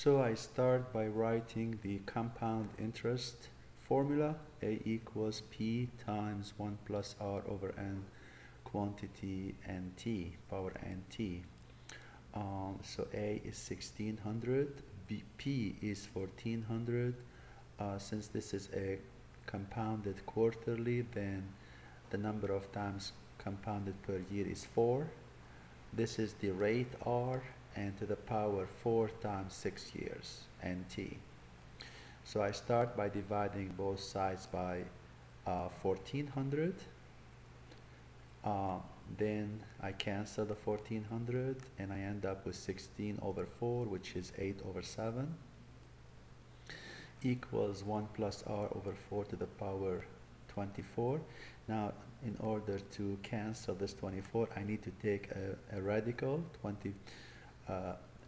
So I start by writing the compound interest formula. A equals P times 1 plus R over N quantity NT, power NT. So A is 1600, P is 1400. Since this is a compounded quarterly, then the number of times compounded per year is 4. This is the rate R, and to the power 4 times 6 years, NT. So I start by dividing both sides by 1400. Then I cancel the 1400 and I end up with 16 over 4, which is 8 over 7, equals 1 plus R over 4 to the power 24. Now, in order to cancel this 24, I need to take a radical,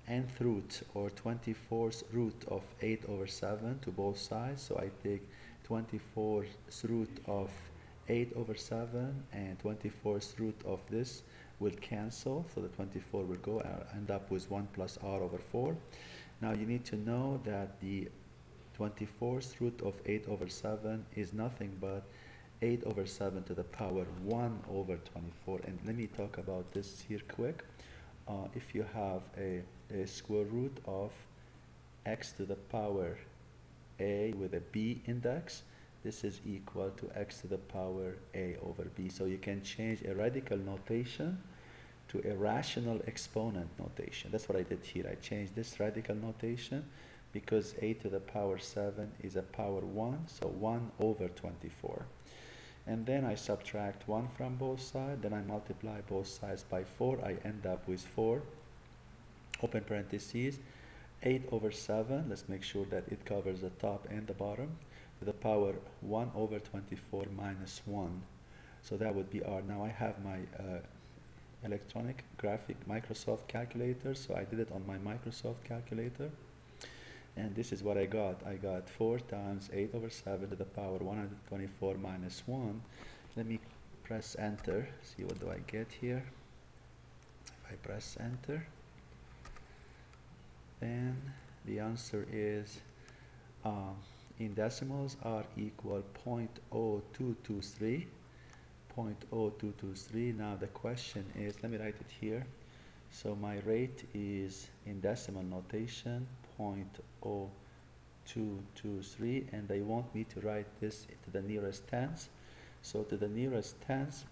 nth root or 24th root of 8 over 7 to both sides. So I take 24th root of 8 over 7 and 24th root of this will cancel. So the 24 will go and end up with 1 plus R over 4. Now you need to know that the 24th root of 8 over 7 is nothing but 8 over 7 to the power 1 over 24. And let me talk about this here quick. If you have a square root of x to the power a with a b index, this is equal to x to the power a over b. So you can change a radical notation to a rational exponent notation. That's what I did here. I changed this radical notation because a to the power 7 is a power 1, so 1 over 24. And then I subtract 1 from both sides, then I multiply both sides by 4. I end up with 4, open parentheses, 8 over 7, let's make sure that it covers the top and the bottom, to the power 1 over 24 minus 1. So that would be R. Now I have my electronic graphic Microsoft calculator, so I did it on my Microsoft calculator. And this is what I got. I got 4 times 8 over 7 to the power 124 minus 1. Let me press enter. See what do I get here. If I press enter, then the answer is in decimals R equal 0.0223. 0.0223. Now the question is, let me write it here. So my rate is in decimal notation 0.0223, and they want me to write this to the nearest tens. So to the nearest tens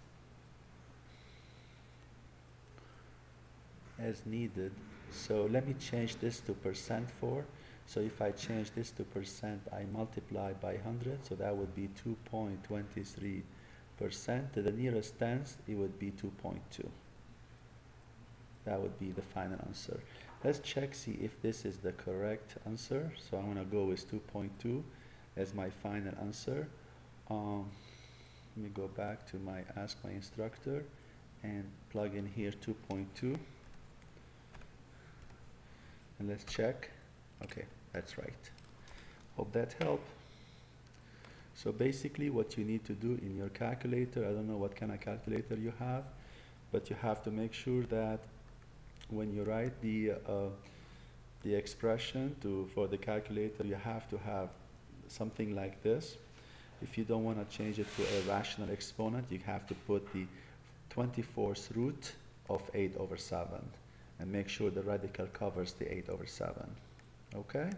as needed. So let me change this to percent 4. So if I change this to percent, I multiply by 100, so that would be 2.23%. To the nearest tens, it would be 2.2. That would be the final answer. Let's check, see if this is the correct answer. So I'm going to go with 2.2 as my final answer. Let me go back to my Ask My Instructor and plug in here 2.2. And let's check. Okay, that's right. Hope that helped. So basically what you need to do in your calculator, I don't know what kind of calculator you have, but you have to make sure that when you write the expression for the calculator, you have to have something like this. If you don't want to change it to a rational exponent, you have to put the 24th root of 8 over 7 and make sure the radical covers the 8 over 7. Okay?